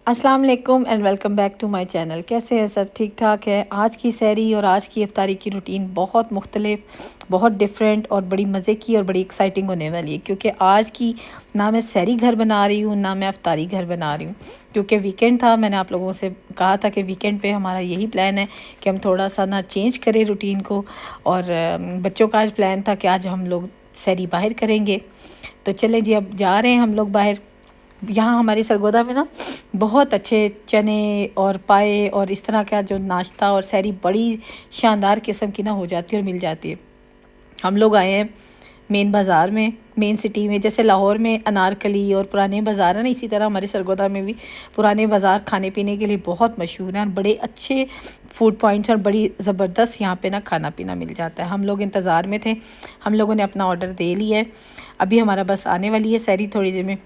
अस्सलाम वालेकुम and welcome back to my channel. कैसे हैं सब? ठीक ठाक है। आज की सहरी और आज की इफ्तारी की रूटीन बहुत मुख्तलिफ, बहुत डिफरेंट और बड़ी मज़े की और बड़ी एक्साइटिंग होने वाली है, क्योंकि आज की ना मैं सहरी घर बना रही हूँ ना मैं इफ्तारी घर बना रही हूँ, क्योंकि वीकेंड था। मैंने आप लोगों से कहा था कि वीकेंड पे हमारा यही प्लान है कि हम थोड़ा सा ना चेंज करें रूटीन को। और बच्चों का आज प्लान था कि आज हम लोग सहरी बाहर करेंगे। तो चले जी, अब जा रहे हैं हम लोग बाहर। यहाँ हमारी सरगोदा में ना बहुत अच्छे चने और पाए और इस तरह का जो नाश्ता और सहरी बड़ी शानदार किस्म की ना हो जाती है और मिल जाती है। हम लोग आए हैं मेन बाज़ार में, मेन सिटी में। जैसे लाहौर में अनारकली और पुराने बाज़ार है ना, इसी तरह हमारे सरगोदा में भी पुराने बाज़ार खाने पीने के लिए बहुत मशहूर हैं और बड़े अच्छे फूड पॉइंट्स और बड़ी ज़बरदस्त यहाँ पे ना खाना पीना मिल जाता है। हम लोग इंतज़ार में थे, हम लोगों ने अपना ऑर्डर दे लिया है। अभी हमारा बस आने वाली है सहरी थोड़ी देर में।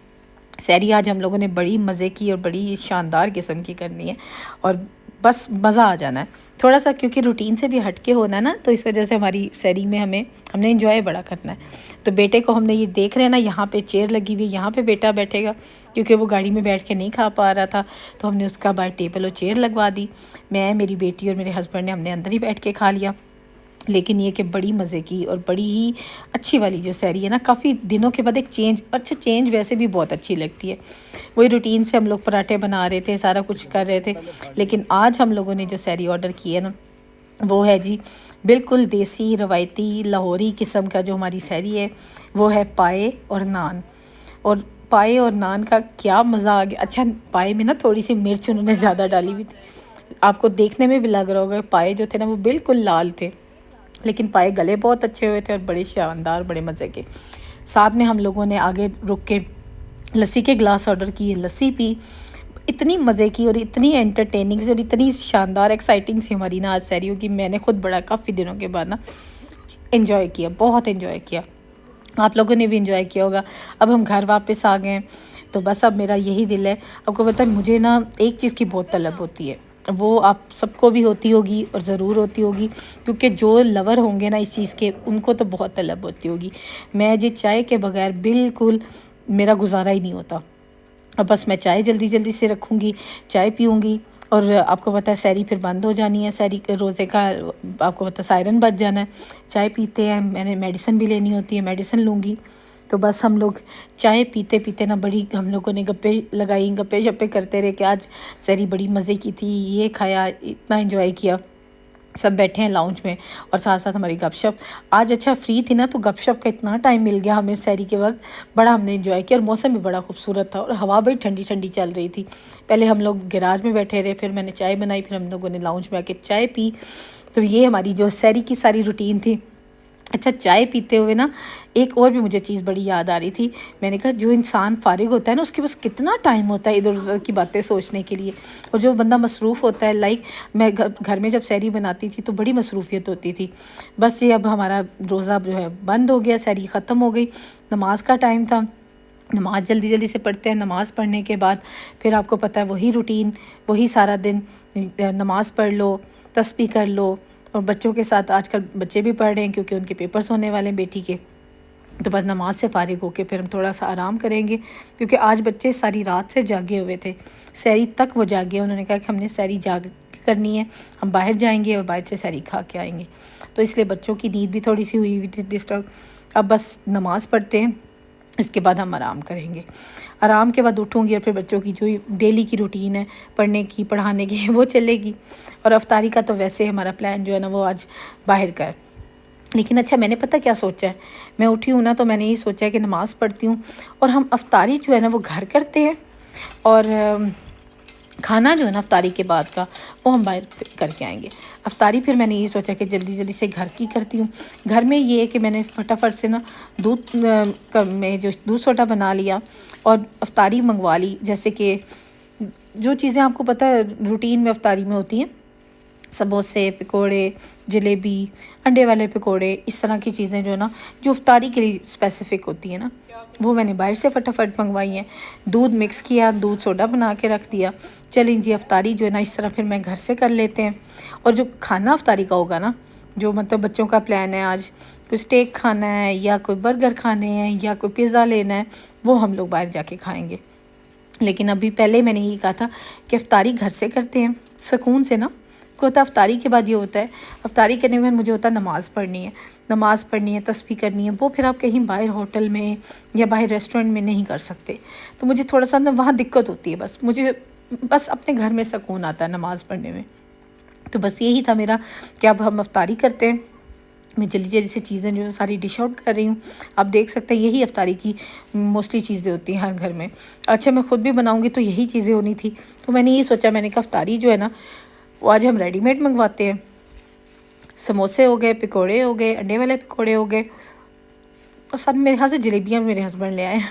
सहरी आज हम लोगों ने बड़ी मज़े की और बड़ी शानदार किस्म की करनी है और बस मज़ा आ जाना है थोड़ा सा, क्योंकि रूटीन से भी हट के होना है ना, तो इस वजह से हमारी सहरी में हमने इंजॉय बड़ा करना है। तो बेटे को हमने ये देख रहे हैं ना, यहाँ पे चेयर लगी हुई है, यहाँ पे बेटा बैठेगा, क्योंकि वो गाड़ी में बैठ के नहीं खा पा रहा था। तो हमने उसका बाहर टेबल और चेयर लगवा दी। मैं, मेरी बेटी और मेरे हस्बैंड ने हमने अंदर ही बैठ के खा लिया। लेकिन ये कि बड़ी मज़े की और बड़ी ही अच्छी वाली जो सहरी है ना, काफ़ी दिनों के बाद एक चेंज, अच्छा चेंज वैसे भी बहुत अच्छी लगती है। वही रूटीन से हम लोग पराठे बना रहे थे, सारा कुछ कर रहे थे, लेकिन आज हम लोगों ने जो सहरी ऑर्डर की है ना, वो है जी बिल्कुल देसी रवायती लाहौरी किस्म का जो हमारी सहरी है, वो है पाए और नान। और पाए और नान का क्या मज़ा आ गया। अच्छा, पाए में ना थोड़ी सी मिर्च उन्होंने ज़्यादा डाली हुई थी, आपको देखने में भी लग रहा होगा। पाए जो थे ना वो बिल्कुल लाल थे, लेकिन पाए गले बहुत अच्छे हुए थे और बड़े शानदार, बड़े मज़े के। साथ में हम लोगों ने आगे रुक के लस्सी के ग्लास ऑर्डर किए, लस्सी पी। इतनी मज़े की और इतनी एंटरटेनिंग सी और इतनी शानदार एक्साइटिंग सी हमारी ना आज सहरी होगी। मैंने खुद बड़ा काफ़ी दिनों के बाद ना इन्जॉय किया, बहुत इन्जॉय किया। आप लोगों ने भी इन्जॉय किया होगा। अब हम घर वापस आ गए हैं, तो बस अब मेरा यही दिल है। आपको पता है, मुझे ना एक चीज़ की बहुत तलब होती है, वो आप सबको भी होती होगी और ज़रूर होती होगी, क्योंकि जो लवर होंगे ना इस चीज़ के, उनको तो बहुत तलब होती होगी। मैं जी चाय के बगैर बिल्कुल मेरा गुजारा ही नहीं होता। अब बस मैं चाय जल्दी जल्दी से रखूँगी, चाय पीऊँगी और आपको पता है सहरी फिर बंद हो जानी है। सहरी रोज़े का आपको पता है सायरन बज जाना है। चाय पीते हैं, मैंने मेडिसिन भी लेनी होती है, मेडिसिन लूँगी। तो बस हम लोग चाय पीते पीते ना बड़ी हम लोगों ने गप्पे लगाई, गप्पे शप्पे करते रहे कि आज सहरी बड़ी मज़े की थी, ये खाया, इतना एंजॉय किया। सब बैठे हैं लाउंज में और साथ साथ हमारी गपशप। आज अच्छा फ्री थी ना, तो गपशप का इतना टाइम मिल गया हमें सहरी के वक्त, बड़ा हमने एंजॉय किया। और मौसम भी बड़ा खूबसूरत था और हवा बड़ी ठंडी ठंडी चल रही थी। पहले हम लोग गैराज में बैठे रहे, फिर मैंने चाय बनाई, फिर हम लोगों ने लाउंज में आके चाय पी। तो ये हमारी जो सहरी की सारी रूटीन थी। अच्छा, चाय पीते हुए ना एक और भी मुझे चीज़ बड़ी याद आ रही थी। मैंने कहा जो इंसान फारिग होता है ना, उसके पास कितना टाइम होता है इधर उधर की बातें सोचने के लिए। और जो बंदा मसरूफ़ होता है, लाइक मैं घर में जब सहरी बनाती थी तो बड़ी मसरूफ़ियत होती थी। बस ये अब हमारा रोज़ा जो है बंद हो गया, सहरी ख़त्म हो गई, नमाज का टाइम था। नमाज़ जल्दी जल्दी से पढ़ते हैं। नमाज़ पढ़ने के बाद फिर आपको पता है वही रूटीन, वही सारा दिन, नमाज़ पढ़ लो, तस्बीह कर लो। और बच्चों के साथ आजकल बच्चे भी पढ़ रहे हैं, क्योंकि उनके पेपर्स होने वाले हैं बेटी के। तो बस नमाज से फ़ारिग होके फिर हम थोड़ा सा आराम करेंगे, क्योंकि आज बच्चे सारी रात से जागे हुए थे, सहरी तक वो जागे। उन्होंने कहा कि हमने सहरी जाग करनी है, हम बाहर जाएंगे और बाहर से सहरी खा के आएंगे। तो इसलिए बच्चों की नींद भी थोड़ी सी हुई हुई थी डिस्टर्ब। अब बस नमाज़ पढ़ते हैं, इसके बाद हम आराम करेंगे। आराम के बाद उठूँगी और फिर बच्चों की जो डेली की रूटीन है पढ़ने की, पढ़ाने की, वो चलेगी। और अफ्तारी का तो वैसे हमारा प्लान जो है ना वो आज बाहर का है। लेकिन अच्छा, मैंने पता क्या सोचा है, मैं उठी हूँ ना तो मैंने ये सोचा है कि नमाज़ पढ़ती हूँ और हम अफ्तारी जो है ना वो घर करते हैं, और खाना जो है ना अफ्तारी के बाद का वो हम बाहर करके आएंगे। अफ्तारी फिर मैंने ये सोचा कि जल्दी जल्दी से घर की करती हूँ। घर में ये है कि मैंने फटाफट से ना दूध में जो दूध सोडा बना लिया और अफ्तारी मंगवा ली। जैसे कि जो चीज़ें आपको पता है रूटीन में अफ्तारी में होती हैं, समोसे, पकोड़े, जलेबी, अंडे वाले पकोड़े, इस तरह की चीज़ें जो है ना जो अफ्तारी के लिए स्पेसिफ़िक होती है ना, वो मैंने बाहर से फटाफट मंगवाई हैं। दूध मिक्स किया, दूध सोडा बना के रख दिया। चलें जी, अफ्तारी जो है ना इस तरह फिर मैं घर से कर लेते हैं। और जो खाना अफ्तारी का होगा ना, जो मतलब बच्चों का प्लान है आज कोई स्टेक खाना है या कोई बर्गर खाने हैं या कोई पिज़्ज़ा लेना है, वो हम लोग बाहर जाके खाएँगे। لیکن ابھی پہلے میں نے یہ کہا تھا کہ افطاری گھر سے کرتے ہیں سکون سے نا. کو ہوتا ہے افطاری کے بعد یہ ہوتا ہے، افطاری کرنے کے بعد مجھے ہوتا ہے نماز پڑھنی ہے، تسبیح کرنی ہے. وہ پھر آپ کہیں باہر ہوٹل میں یا باہر ریسٹورنٹ میں نہیں کر سکتے. تو مجھے تھوڑا سا نا وہاں دقت ہوتی ہے. مجھے بس اپنے گھر میں سکون آتا ہے نماز پڑھنے میں. تو بس یہی تھا میرا کہ اب ہم افطاری کرتے ہیں. میں جلدی جلدی سے چیزیں جو ساری ڈش آؤٹ کر رہی ہوں. آپ دیکھ سکتے ہیں یہی افطاری کی موسٹلی چیزیں ہوتی ہیں ہر گھر میں. اچھا میں خود بھی بناؤں گی تو یہی چیزیں ہونی تھی. تو میں نے یہ سوچا، میں نے کہا افطاری جو ہے نا وہ آج ہم ریڈی میڈ منگواتے ہیں. سموسے ہو گئے، پکوڑے ہو گئے، انڈے والے پکوڑے ہو گئے، اور ساتھ میرے خیال سے جلیبیاں بھی میرے ہسبینڈ لے آئے ہیں،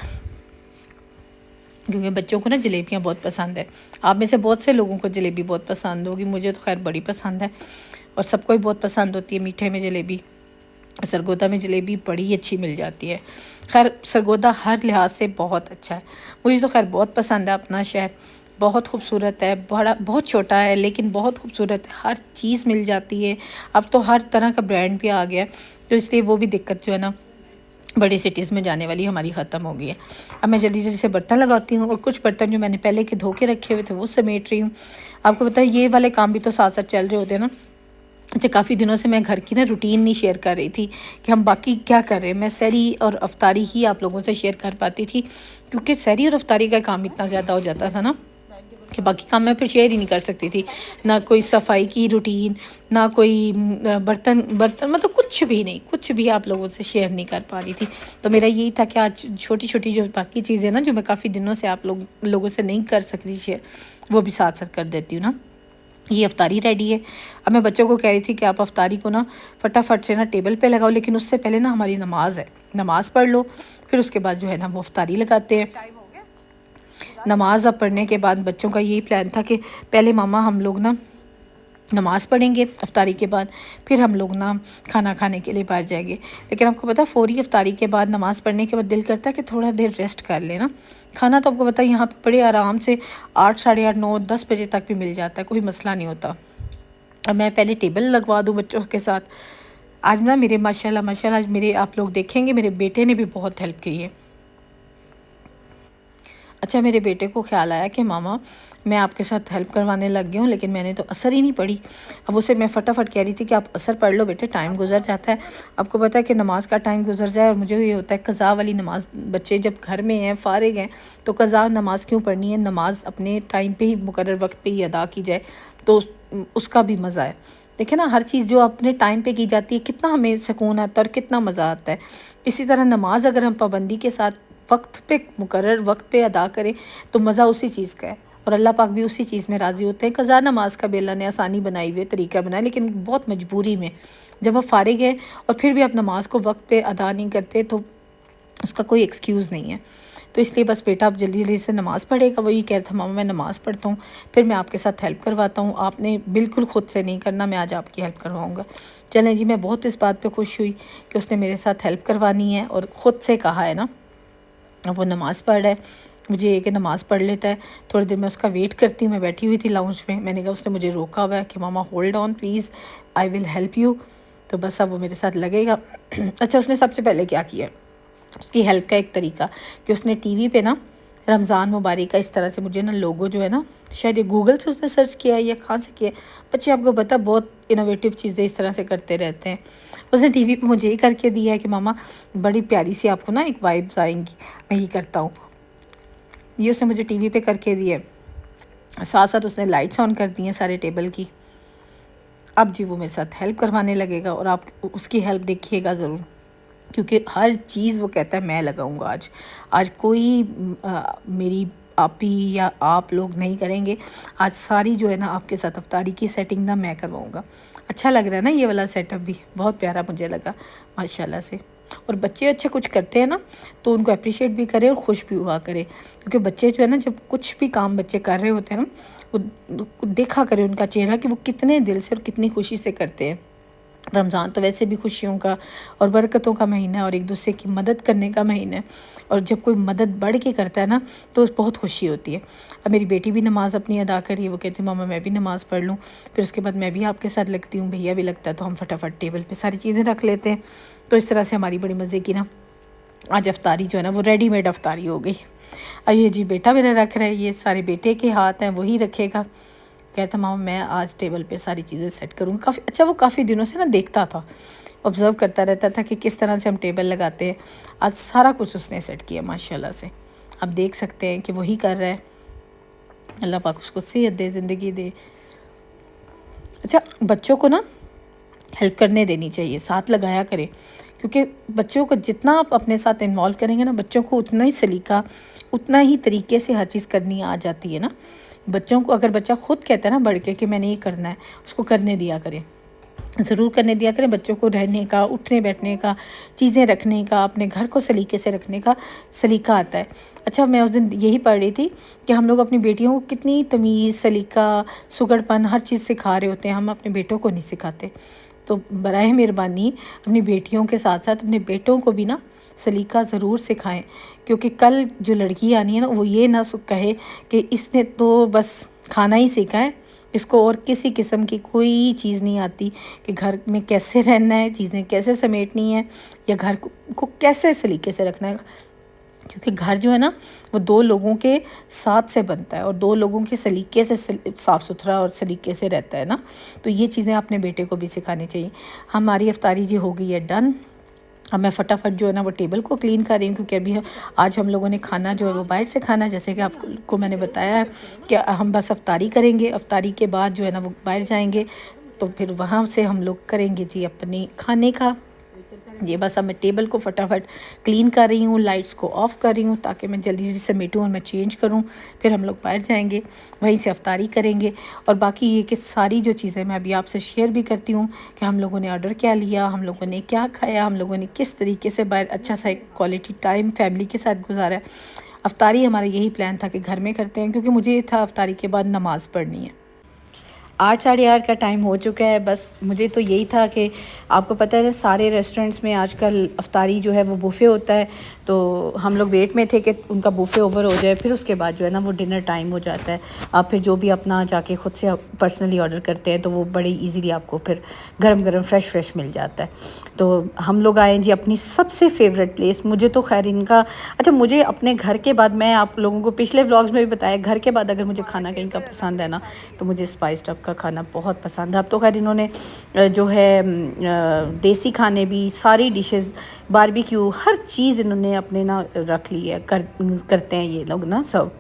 کیونکہ بچوں کو نا جلیبیاں بہت پسند ہے. آپ میں سے بہت سے لوگوں کو جلیبی بہت پسند ہوگی، مجھے تو خیر بڑی پسند ہے اور سب کو ہی بہت پسند ہوتی ہے. میٹھے میں جلیبی، سرگودا میں جلیبی بڑی اچھی مل جاتی ہے. خیر سرگودا ہر لحاظ سے بہت اچھا ہے. مجھے تو خیر بہت پسند ہے. اپنا شہر بہت خوبصورت ہے، بہت چھوٹا ہے لیکن بہت خوبصورت ہے. ہر چیز مل جاتی ہے. اب تو ہر طرح کا برانڈ بھی آ گیا ہے، تو اس لیے وہ بھی دقت جو ہے نا بڑی سٹیز میں جانے والی ہماری ختم ہو گئی ہے. اب میں جلدی جلدی سے برتن لگاتی ہوں، اور کچھ برتن جو میں نے پہلے کے دھو کے رکھے ہوئے تھے وہ سمیٹ رہی ہوں. آپ کو پتہ ہے یہ والے کام بھی تو ساتھ ساتھ چل رہے ہوتے ہیں نا. اچھا کافی دنوں سے میں گھر کی نا روٹین نہیں شیئر کر رہی تھی کہ ہم باقی کیا کر رہے ہیں. میں سحری اور افطاری ہی آپ لوگوں سے شیئر کر پاتی تھی، کیونکہ سحری اور افطاری کا کام اتنا زیادہ ہو جاتا تھا نا کہ باقی کام میں پھر شیئر ہی نہیں کر سکتی تھی. نہ کوئی صفائی کی روٹین، نہ کوئی برتن مطلب کچھ بھی نہیں، کچھ بھی آپ لوگوں سے شیئر نہیں کر پا رہی تھی. تو میرا یہی تھا کہ آج چھوٹی چھوٹی جو باقی چیزیں نا جو میں کافی دنوں سے آپ لوگوں سے نہیں کر سکتی شیئر، وہ بھی ساتھ ساتھ کر دیتی ہوں نا. یہ افطاری ریڈی ہے. اب میں بچوں کو کہہ رہی تھی کہ آپ افطاری کو نا فٹافٹ سے نا ٹیبل پہ لگاؤ، لیکن اس سے پہلے نا ہماری نماز ہے، نماز پڑھ لو، پھر اس کے بعد جو ہے نا وہ افطاری لگاتے ہیں. نماز اب پڑھنے کے بعد بچوں کا یہی پلان تھا کہ پہلے ماما ہم لوگ نا نماز پڑھیں گے افطاری کے بعد، پھر ہم لوگ نا کھانا کھانے کے لیے باہر جائیں گے. لیکن آپ کو پتہ فوری افطاری کے بعد نماز پڑھنے کے بعد دل کرتا ہے کہ تھوڑا دیر ریسٹ کر لیں نا. کھانا تو آپ کو پتہ یہاں پہ بڑے آرام سے 8، 8:30، 9، 10 بجے تک بھی مل جاتا ہے، کوئی مسئلہ نہیں ہوتا. اب میں پہلے ٹیبل لگوا دوں بچوں کے ساتھ. آج نا میرے ماشاءاللہ آج میرے آپ لوگ دیکھیں گے میرے بیٹے نے بھی بہت ہیلپ کی ہے. اچھا میرے بیٹے کو خیال آیا کہ ماما میں آپ کے ساتھ ہیلپ کروانے لگ گیا ہوں، لیکن میں نے تو اثر ہی نہیں پڑھی. اب اسے میں فٹافٹ کہہ رہی تھی کہ آپ اثر پڑھ لو بیٹے، ٹائم گزر جاتا ہے. آپ کو پتہ ہے کہ نماز کا ٹائم گزر جائے، اور مجھے یہ ہوتا ہے قضا والی نماز، بچے جب گھر میں ہیں فارغ ہیں تو قضا نماز کیوں پڑھنی ہے. نماز اپنے ٹائم پہ ہی مقرر وقت پہ ہی ادا کی جائے تو اس کا بھی مزہ ہے. دیکھیں نا ہر چیز جو اپنے ٹائم پہ کی جاتی ہے کتنا ہمیں سکون آتا ہے اور کتنا مزہ آتا ہے. اسی طرح نماز اگر ہم پابندی کے ساتھ وقت پہ مقرر وقت پہ ادا کریں تو مزہ اسی چیز کا ہے، اور اللہ پاک بھی اسی چیز میں راضی ہوتے ہیں. قضا نماز کا بھی اللہ نے آسانی بنائی ہوئی ہے، طریقہ بنایا، لیکن بہت مجبوری میں. جب آپ فارغ ہیں اور پھر بھی آپ نماز کو وقت پہ ادا نہیں کرتے تو اس کا کوئی ایکسکیوز نہیں ہے. تو اس لیے بس بیٹا اب جلدی جلدی سے نماز پڑھے گا. وہ یہ کہہ رہا تھا ماما میں نماز پڑھتا ہوں پھر میں آپ کے ساتھ ہیلپ کرواتا ہوں، آپ نے بالکل خود سے نہیں کرنا، میں آج آپ کی ہیلپ کرواؤں گا. چلیں جی، میں بہت اس بات پہ خوش ہوئی کہ اس نے میرے ساتھ ہیلپ کروانی ہے اور خود سے کہا ہے نا. وہ نماز پڑھ رہا ہے، مجھے یہ کہ نماز پڑھ لیتا ہے. تھوڑی دیر میں اس کا ویٹ کرتی ہوں. میں بیٹھی ہوئی تھی لاؤنج میں نے کہا اس نے مجھے روکا ہوا ہے کہ ماما hold on please, I will help you. تو بس اب وہ میرے ساتھ لگے گا. اچھا اس نے سب سے پہلے کیا کیا، اس کی ہیلپ کا ایک طریقہ کہ اس نے ٹی وی پہ نا رمضان مبارک کا اس طرح سے مجھے نا لوگو جو ہے نا، شاید یہ گوگل سے اس نے سرچ کیا ہے یا کہاں سے کیا ہے. بچے آپ کو پتہ بہت انوویٹیو چیزیں اس طرح سے کرتے رہتے ہیں. اس نے ٹی وی پہ مجھے یہ کر کے دیا ہے کہ ماما بڑی پیاری سی آپ کو نا ایک وائبز آئیں گی، میں یہ کرتا ہوں. یہ اس نے مجھے ٹی وی پہ کر کے دیا ہے. ساتھ ساتھ اس نے لائٹس آن کر دی ہیں سارے ٹیبل کی. اب جی وہ میرے ساتھ ہیلپ کروانے لگے گا، اور آپ اس کی ہیلپ دیکھیے گا ضرور، کیونکہ ہر چیز وہ کہتا ہے میں لگاؤں گا. آج کوئی میری آپی یا آپ لوگ نہیں کریں گے. آج ساری جو ہے نا آپ کے ساتھ افطاری کی سیٹنگ نا میں کرواؤں گا. اچھا لگ رہا ہے نا یہ والا سیٹ اپ بھی بہت پیارا مجھے لگا ماشاءاللہ سے. اور بچے اچھا کچھ کرتے ہیں نا تو ان کو اپریشیٹ بھی کرے اور خوش بھی ہوا کرے، کیونکہ بچے جو ہے نا جب کچھ بھی کام بچے کر رہے ہوتے ہیں نا وہ دیکھا کرے ان کا چہرہ کہ وہ کتنے دل سے اور کتنی خوشی سے کرتے ہیں. رمضان تو ویسے بھی خوشیوں کا اور برکتوں کا مہینہ ہے اور ایک دوسرے کی مدد کرنے کا مہینہ ہے، اور جب کوئی مدد بڑھ کے کرتا ہے نا تو بہت خوشی ہوتی ہے. اب میری بیٹی بھی نماز اپنی ادا کری، وہ کہتی ماما میں بھی نماز پڑھ لوں، پھر اس کے بعد میں بھی آپ کے ساتھ لگتی ہوں، بھیا بھی لگتا ہے، تو ہم فٹافٹ ٹیبل پہ ساری چیزیں رکھ لیتے ہیں. تو اس طرح سے ہماری بڑی مزے کی نا آج افطاری جو ہے نا وہ ریڈی میڈ افطاری ہو گئی. अब ये जी बेटा मेरा रख रहा है, ये सारे बेटे के हाथ हैं, वही रखेगा। कहता मामा मैं आज टेबल पे सारी चीज़ें सेट करूँगा। काफ़ी अच्छा, वो काफ़ी दिनों से ना देखता था, ऑब्ज़र्व करता रहता था कि किस तरह से हम टेबल लगाते हैं। आज सारा कुछ उसने सेट किया माशाल्लाह से। आप देख सकते हैं कि वही कर रहा है। अल्लाह पाक उसको सेहत दे, ज़िंदगी दे। अच्छा, बच्चों को ना हेल्प करने देनी चाहिए, साथ लगाया करें, क्योंकि बच्चों को जितना आप अपने साथ इन्वॉल्व करेंगे ना, बच्चों को उतना ही सलीका, उतना ही तरीके से हर चीज़ करनी आ जाती है ना। बच्चों को अगर बच्चा खुद कहता है ना बढ़ के मैं नहीं करना है, उसको करने दिया करें, ज़रूर करने दिया करें। बच्चों को रहने का, उठने बैठने का, चीज़ें रखने का, अपने घर को सलीके से रखने का सलीका आता है। अच्छा, मैं उस दिन यही पढ़ रही थी कि हम लोग अपनी बेटियों को कितनी तमीज़, सलीका, सुगड़पन हर चीज़ सिखा रहे होते हैं, हम अपने बेटों को नहीं सिखाते। तो बराए मेहरबानी अपनी बेटियों के साथ साथ अपने बेटों को भी ना सलीका ज़रूर सिखाएं, क्योंकि कल जो लड़की आनी है ना, वो ये ना कहे कि इसने तो बस खाना ही सीखा है, इसको और किसी किस्म की कोई चीज़ नहीं आती कि घर में कैसे रहना है, चीज़ें कैसे समेटनी है, या घर को कैसे सलीके से रखना है। क्योंकि घर जो है ना, वो दो लोगों के साथ से बनता है और दो लोगों के सलीके से साफ़ सुथरा और सलीके से रहता है ना। तो ये चीज़ें अपने बेटे को भी सिखानी चाहिए। हमारी इफ्तारी जी हो गई है डन। अब मैं फटाफट जो है ना वो टेबल को क्लीन कर रही हूँ, क्योंकि अभी आज हम लोगों ने खाना जो है वो बाहर से खाना, जैसे कि आपको मैंने बताया है कि हम बस इफ्तारी करेंगे, इफ्तारी के बाद जो है ना वो बाहर जाएंगे, तो फिर वहाँ से हम लोग करेंगे जी अपनी खाने का। ये बस अब मैं टेबल को फटाफट क्लीन कर रही हूँ, लाइट्स को ऑफ़ कर रही हूँ ताकि मैं जल्दी जल्दी समेटूँ और मैं चेंज करूँ। फिर हम लोग बाहर जाएंगे, वहीं से इफ्तारी करेंगे। और बाकी ये कि सारी जो चीज़ें मैं अभी आपसे शेयर भी करती हूँ कि हम लोगों ने ऑर्डर क्या लिया, हम लोगों ने क्या खाया, हम लोगों ने किस तरीके से बाहर अच्छा सा एक क्वालिटी टाइम फैमिली के साथ गुजारा है। इफ्तारी हमारा यही प्लान था कि घर में करते हैं, क्योंकि मुझे ये था इफ्तारी के बाद नमाज़ पढ़नी है। 8 साढ़े 8 का टाइम हो चुका है। बस मुझे तो यही था कि आपको पता है सारे रेस्टोरेंट्स में आजकल इफ्तारी जो है वो बुफ़े होता है, तो हम लोग वेट में थे कि उनका बुफ़े ओवर हो जाए, फिर उसके बाद जो है ना वो डिनर टाइम हो जाता है। आप फिर जो भी अपना जाके ख़ुद से पर्सनली ऑर्डर करते हैं तो वो बड़े इजीली आपको फिर गरम गरम फ्रेश मिल जाता है। तो हम लोग आए जी अपनी सबसे फेवरेट प्लेस। मुझे तो खैर इनका, अच्छा मुझे अपने घर के बाद, मैं आप लोगों को पिछले व्लॉग्स में भी बताया, घर के बाद अगर मुझे खाना कहीं का पसंद है ना तो मुझे स्पाइस्ड अप का खाना बहुत पसंद है। अब तो खैर इन्होंने जो है देसी खाने भी, सारी डिशेस, बारबेक्यू, हर चीज़ इन्होंने अपने ना रख ली है, करते हैं ये लोग ना सब।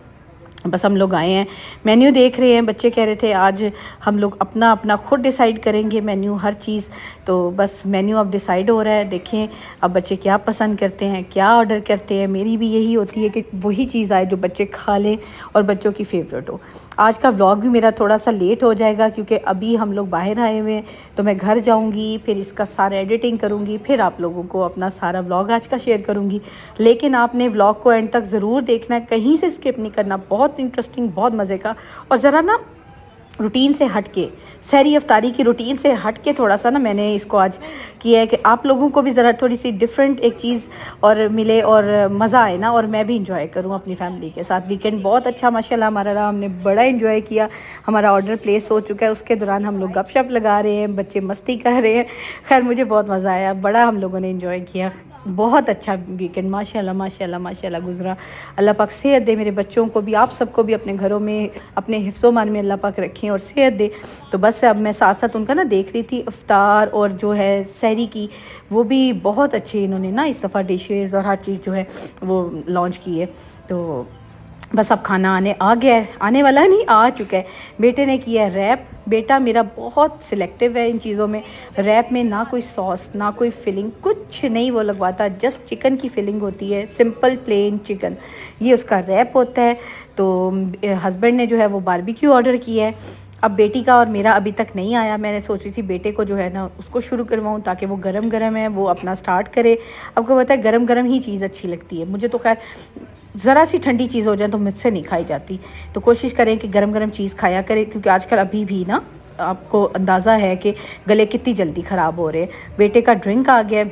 बस हम लोग आए हैं, मेन्यू देख रहे हैं। बच्चे कह रहे थे आज हम लोग अपना अपना खुद डिसाइड करेंगे मेन्यू, हर चीज़। तो बस मेन्यू अब डिसाइड हो रहा है, देखें अब बच्चे क्या पसंद करते हैं, क्या ऑर्डर करते हैं। मेरी भी यही होती है कि वही चीज़ आए जो बच्चे खा लें और बच्चों की फ़ेवरेट हो। आज का व्लॉग भी मेरा थोड़ा सा लेट हो जाएगा, क्योंकि अभी हम लोग बाहर आए हुए हैं, तो मैं घर जाऊंगी, फिर इसका सारा एडिटिंग करूंगी, फिर आप लोगों को अपना सारा व्लॉग आज का शेयर करूंगी। लेकिन आपने व्लॉग को एंड तक ज़रूर देखना है, कहीं से स्किप नहीं करना, बहुत इंटरेस्टिंग, बहुत मज़े का। और ज़रा ना रूटीन से हट के, सहरी इफ्तारी की रूटीन से हट के थोड़ा सा ना मैंने इसको आज किया है कि आप लोगों को भी ज़रा थोड़ी सी डिफरेंट एक चीज़ और मिले और मज़ा आए ना, और मैं भी इंजॉय करूँ अपनी फैमिली के साथ। वीकेंड बहुत अच्छा माशाल्लाह हमारा रहा, हमने बड़ा इंजॉय किया। हमारा ऑर्डर प्लेस हो चुका है, उसके दौरान हम लोग गपशप लगा रहे हैं, बच्चे मस्ती कर रहे हैं। खैर मुझे बहुत मज़ा आया, बड़ा हम लोगों ने इंजॉय किया। बहुत अच्छा वीकेंड माशाल्लाह माशाल्लाह माशाल्लाह गुजरा। अल्लाह पाक सेहत दे मेरे बच्चों को भी, आप सबको भी अपने घरों में अपने हिफ्ज़ो मान में अल्लाह पाक रखें और सेहत दे। तो बस अब मैं साथ साथ उनका ना देख रही थी इफ्तार और जो है सहरी की, वो भी बहुत अच्छी इन्होंने ना इस दफ़ा डिशेज़ और हर चीज़ जो है वो लॉन्च की है। तो बस अब खाना आ गया है, आने वाला नहीं, आ चुका है। बेटे ने किया है रैप। बेटा मेरा बहुत सिलेक्टिव है इन चीज़ों में। रैप में ना कोई सॉस, ना कोई फिलिंग, कुछ नहीं वो लगवाता, जस्ट चिकन की फिलिंग होती है, सिंपल प्लेन चिकन, ये उसका रैप होता है। तो हस्बैंड ने जो है वो बारबेक्यू ऑर्डर किया है। अब बेटी का और मेरा अभी तक नहीं आया। मैंने सोच रही थी बेटे को जो है ना उसको शुरू करवाऊँ ताकि वो गरम गरम है वो अपना स्टार्ट करे। आपको पता है गरम गरम ही चीज़ अच्छी लगती है, मुझे तो खैर ज़रा सी ठंडी चीज़ हो जाए तो मुझसे नहीं खाई जाती। तो कोशिश करें कि गरम गरम चीज़ खाया करें, क्योंकि आजकल अभी भी ना आपको अंदाज़ा है कि गले कितनी जल्दी ख़राब हो रहे हैं। बेटे का ड्रिंक आ गया,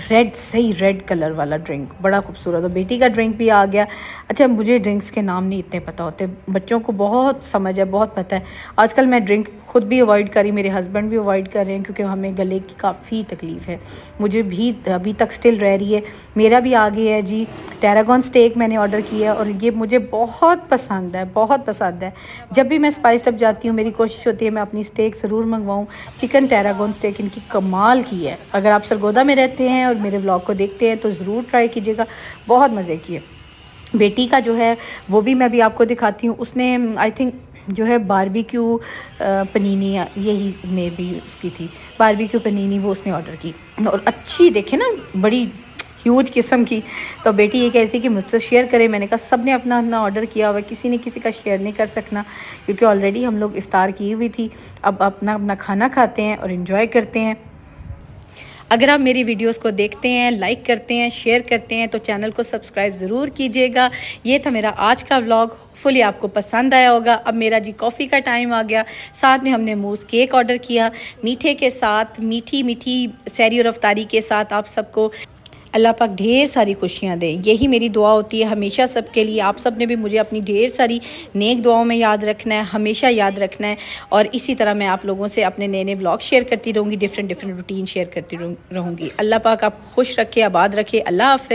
ریڈ، صحیح ریڈ کلر والا ڈرنک، بڑا خوبصورت. اور بیٹی کا ڈرنک بھی آ گیا. اچھا مجھے ڈرنکس کے نام نہیں اتنے پتہ ہوتے، بچوں کو بہت سمجھ ہے، بہت پتہ ہے. آج کل میں ڈرنک خود بھی اوائڈ کری، میرے ہسبینڈ بھی اوائڈ کر رہے ہیں کیونکہ ہمیں گلے کی کافی تکلیف ہے. مجھے بھی ابھی تک سٹل رہ رہی ہے. میرا بھی آ گیا ہے جی ٹیراگون اسٹیک میں نے آرڈر کیا ہے، اور یہ مجھے بہت پسند ہے، بہت پسند ہے. جب بھی میں اسپائس ٹب جاتی ہوں میری کوشش ہوتی ہے میں اپنی اسٹیک ضرور منگواؤں. چکن ٹیراگون اسٹیک ان کی کمال کی ہے. اگر آپ سرگودا میں رہتے ہیں اور میرے ولاگ کو دیکھتے ہیں تو ضرور ٹرائی کیجیے گا، بہت مزے کی ہے. بیٹی کا جو ہے وہ بھی میں بھی آپ کو دکھاتی ہوں. اس نے آئی تھنک جو ہے باربیکیو پنینی، یہی میں بھی اس کی تھی باربیکیو پنینی، وہ اس نے آرڈر کی، اور اچھی دیکھیں نا بڑی ہیوج قسم کی. تو بیٹی یہ کہہ رہی تھی کہ مجھ سے شیئر کرے. میں نے کہا سب نے اپنا اپنا آرڈر کیا ہوا ہے، کسی نے کسی کا شیئر نہیں کر سکنا، کیونکہ آلریڈی ہم لوگ افطار کی ہوئی تھی. اب اپنا اپنا کھانا کھاتے ہیں اور انجوائے کرتے ہیں. اگر آپ میری ویڈیوز کو دیکھتے ہیں، لائک کرتے ہیں، شیئر کرتے ہیں تو چینل کو سبسکرائب ضرور کیجیے گا. یہ تھا میرا آج کا ولاگ، فلی آپ کو پسند آیا ہوگا. اب میرا جی کافی کا ٹائم آ گیا. ساتھ میں ہم نے موز کیک آرڈر کیا میٹھے کے ساتھ، میٹھی میٹھی سحری اور افطاری کے ساتھ. آپ سب کو اللہ پاک ڈھیر ساری خوشیاں دے، یہی میری دعا ہوتی ہے ہمیشہ سب کے لیے. آپ سب نے بھی مجھے اپنی ڈھیر ساری نیک دعاؤں میں یاد رکھنا ہے، ہمیشہ یاد رکھنا ہے. اور اسی طرح میں آپ لوگوں سے اپنے نئے نئے ولاگ شیئر کرتی رہوں گی، ڈیفرنٹ روٹین شیئر کرتی رہوں گی. اللہ پاک آپ خوش رکھے، آباد رکھے. اللہ حافظ.